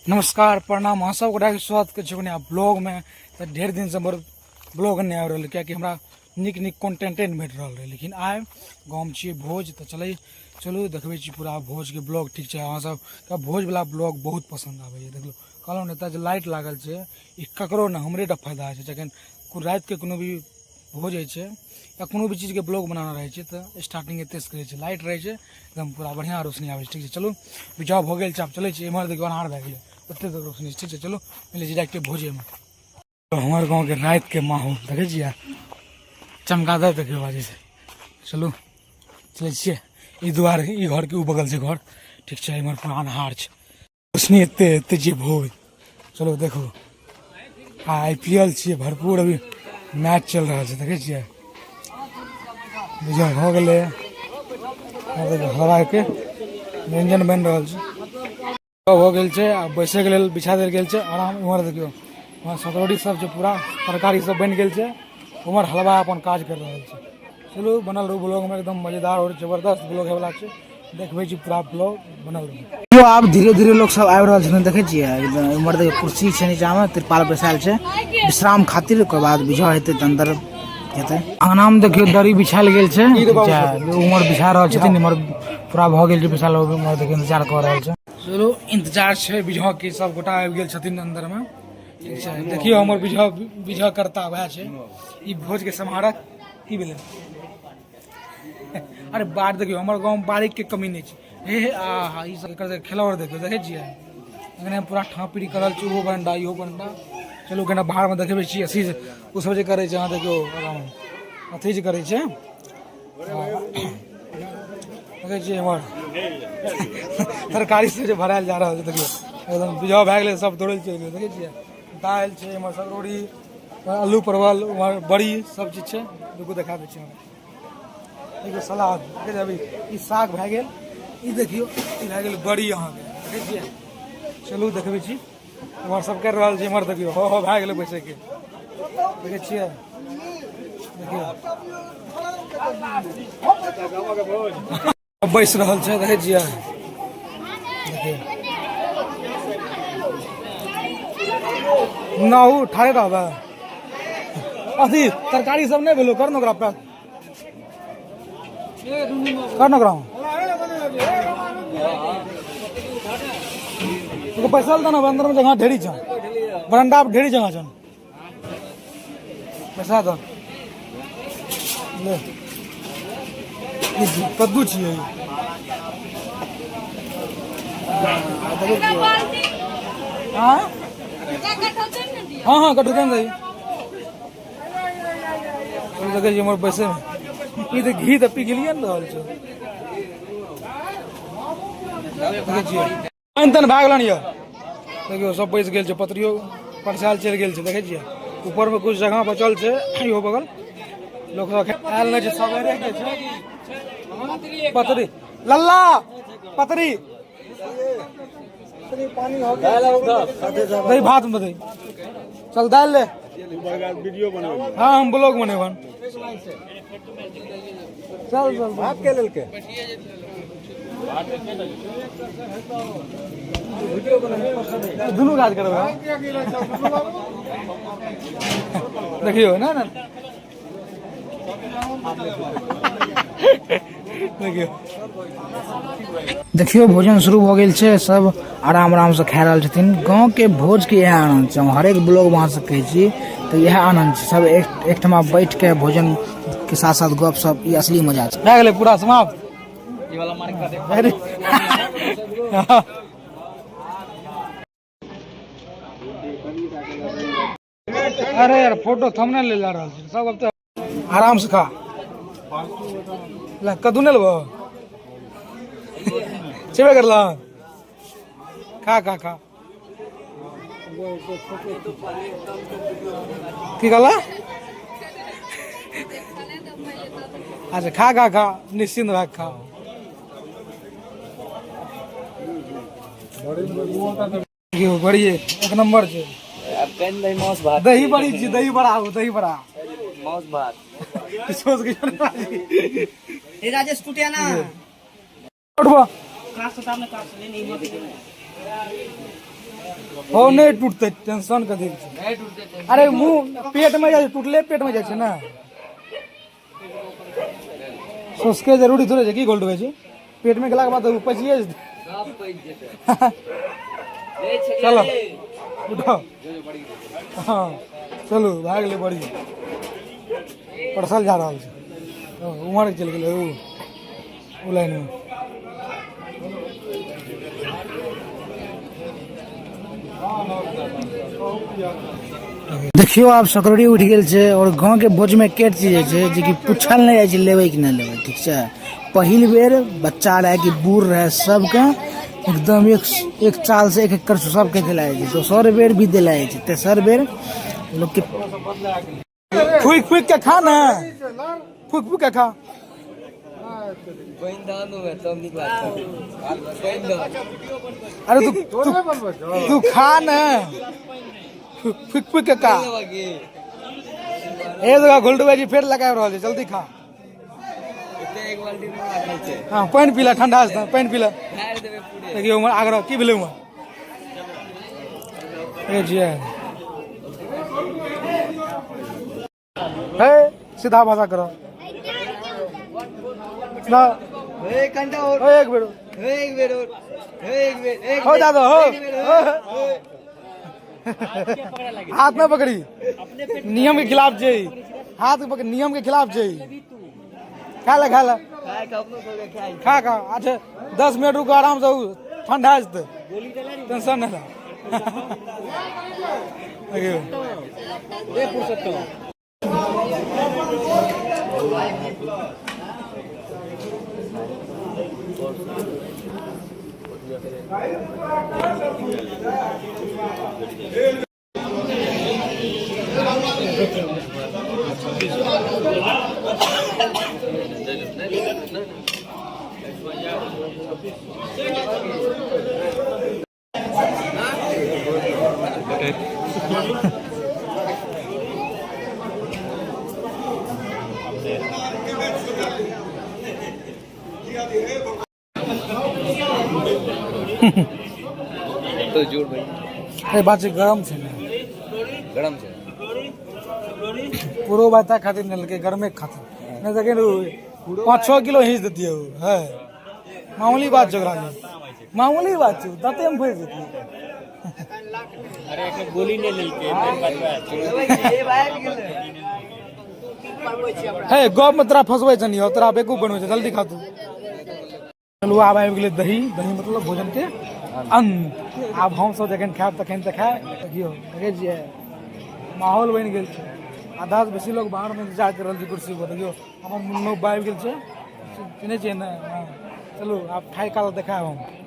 नमस्कार प्रणाम अहाँ सब गोटा के स्वागत कर छी ब्लॉग में। तो ढेर दिन से हमर ब्लॉग नहीं आ रहा क्या हमरा निक निक कंटेंटे नहीं भेट रहा है, लेकिन आए गाँव छे भोज तो चलू देखबे छी पूरा भोज के ब्लॉग। ठीक है अहाँ सब का भोज वाला ब्लॉग बहुत पसंद आवे। देख लो कहलौं एत जे लाइट लागल है ई ककरो ना हमरे टा फायदा है। जखन रात के कोनो भी भोज है या कोनो भी चीज के ब्लॉग बनाना रहे तो स्टार्टिंग एते से करे लाइट रहे एकदम पूरा बढ़िया रोशनी आवे। ठीक है चलू बिचाव भ गेल आब चले इमहर देखियो अन्हार भए गेलै ओते तक रोशनी। ठीक है चलो मिले डायरेक्ट भोजे में। तो हमारे गाँव के रात के माहौल देखे छियै चमगादड़ देखियो बाजी से। चलू चले छियै ई द्वार ई घर के ऊ बगल से घर। ठीक है इमहर पूरा अन्हार छै रोशनी एते एते जे भोज। चलो देखो IPL छियै भरपूर अभी मैच चल रहा है देखे छियै विजय हो गए हवा के व्यंजन बन रहा है हो गए बैसे के लिए बिछा देल गेल आराम। उमर देखियो वहाँ सकरौड़ी सब पूरा तरकारी सब बन गए उमर हलवा अपन काज कर रहा है। चलो बनल रहू ब्लॉग में एकदम मजेदार और जबरदस्त ब्लॉग है देखबे छी पूरा ब्लॉग बनल रहू। आब धीरे धीरे लोग सब आबि रहल छथिन देखे छियै उमर देखियो कुर्सी छै नीचा में तिरपाल बैसायल छै विश्राम खातिर। ओकर बाद बिजह हेतै त अंदर हेतै। अंगना में देखियो दरी बिछायल गेल छै उमर बिछा रहल छथिन इमर पूरा भ गेल छै बिछाल उमर देखियो इंतजार कर रहल छै। चलो इंतजार है बिजह के सब गोटा आबि गेल छथिन अंदर में। ठीक है देखियो हमर बिजह करता वह है ई भोज के समारक की भेलै। अरे बार देखियो हमर गांव में बारिक के कमी नहीं है हे आ ई सब कर खेलौर देखियो देखे छियै एने पूरा ठापड़ी करल छै वो बंडा इहो बंडा। चलो कना बाहर में देखबे छी असी उ सब जे करे छै अहाँ देखियो अथी जे करे छै देखे छियै हमर तरकारी से जो भरायल जा रहा है देखियो एकदम बिजह भए गेलै सब दौड़ल चलि गेल। देखे छियै दालि छै हमर सकरौड़ी आलू परवल बड़ी सब चीज छै देखो देखा दै छी देखियो सलाद देखे अभी ई साग भए गेल ई देखियो ई भए गेल बड़ी अहाँ के देखे छियै। चलू देखबे छी इमहर सब कर रहल छै इमहर देखियो हो भए गेलै बैसे के देखे छियै देखियो बैस रहल छै देखे छियै देखियो ना ठाड़े रहबे अथी तरकारी सब नहीं भेलो कर न ओकरा पैक कर न ओकरा तो पैसा दे ना अंदर में जगह ढेरी छ बरंडा पे ढेरी जगह छन पैसा दो ले कद्दू छियै हाँ हाँ हाँ कटु केन दही देखे छी हमर पैसे में ई तो घी तो पी गेलिए न रहल छै देखे छियै पानि तन भए गेलन यऽ देखियो सब बैस गेल छै पतरियो परसाल चलि गेल छै देखे छियै ऊपर में कुछ जगह बचल छै इहो बगल लोग सब आयल नहीं छै सवेरे के छै पतरी लल्ला पतरी पानी हो गया दही भात में दही चल दाल ले वीडियो बना हाँ हम ब्लॉग बनेबन चल चल भात के लेल के दुनू काज करबे देखियो ना ना देखियो भोजन शुरू हो गेल छै सब आराम आराम से खा रहल छथिन। गांव के भोज के यह आनंद छै हर एक ब्लॉग वहां से कहै छी तो यह आनंद छै सब एक ठमा बैठ के भोजन के साथ साथ गप सब ई असली मजा छै। भए गेलै पूरा समाप्त ई वाला मार्क कर दे अरे यार फोटो थंबनेल ले ला रहल छै सब अब तो आराम से खा ला कद्दू नहीं लेबो छेबे करला खा खा खा की कहला अच्छा खा खा खा निश्चिंत भाग खा बड़ी एक नंबर छै दही बड़ी दही बड़ा दही बड़ा मांस भात सोच के ए राजेश टूटिया ना उठबो क्लास सामने क्लास ले नहीं हो नहीं टूटते, टेंशन कथी छै? अरे मुंह पेट में जाए टूटले पेट में जाए छै ना, सोचके जरूरी थोड़े छै कि गोल्ड होइ छै, पेट में गेला के बाद तो पचिए जेतै। चलो उठो, हाँ चलू भाग ले बड़ी परसल जा रहा है, उमर चल गए वो लाइन में। देखियो आप सकरड़ी उठ गेल छै और गांव के भोज में केट चीज छै जे कि पूछल नहीं जाय छै लेवे कि नहीं लेवे, ठीक छै। पहिल बेर बच्चा रहे कि बूढ़ रहे सबके एकदम एक चाल से एक कर सबके दिलाए छै, दोसर बेर भी दिलाए छै, तेसर बेर लोग के फूक फूक के खा ना, फूक फूक के खा। अरे तू खा ना, फूक फूक के खा। एक जगह गोल्डवा जी फेर लगा रहा है, जल्दी खा। हाँ पानी पीला, ठंडा से पानी पीला। देखियो उमर आग्रह की भेलै उमर ए जी है, सीधा भाषा करो ना। एक बेर हो दादा हो, हाथ में पकड़ी, नियम के खिलाफ छै, हाथ में पकड़ नियम के खिलाफ छै। खा ला खा खा। अच्छा 10 मिनट रुको, आराम से ठंडा जेतै, टेंशन नहीं ला। तो जोड़ भाई ए बात छै गरम छै ना, गरम से पूरो बात खातिर नहीं लगे, गरमे खातिर नहीं सके 5-6 किलो हिंच देतिए है, मामूली बात छै, मामूली बात छै, दांते में फंस जेतिए। अरे एक गोली ले लेके है गप में तोरा फंसबै छनी हो, तोरा बेवकूफ बनबै छै, जल्दी खा तू। चलू आब आबि गेलै दही, दही मतलब भोजन के अंत। आब हम सब जखन खायब तखन तऽ खायब, देखियो देखै छियै माहौल बनि गेल छै, आधा से बेसी लोग बाहर में इंतजार कर रहल छै कुर्सी पर। देखियो हमर मुन्नो आबि गेल छै, चिन्है छियै ने, चलू आब खाय काल देखायब हम।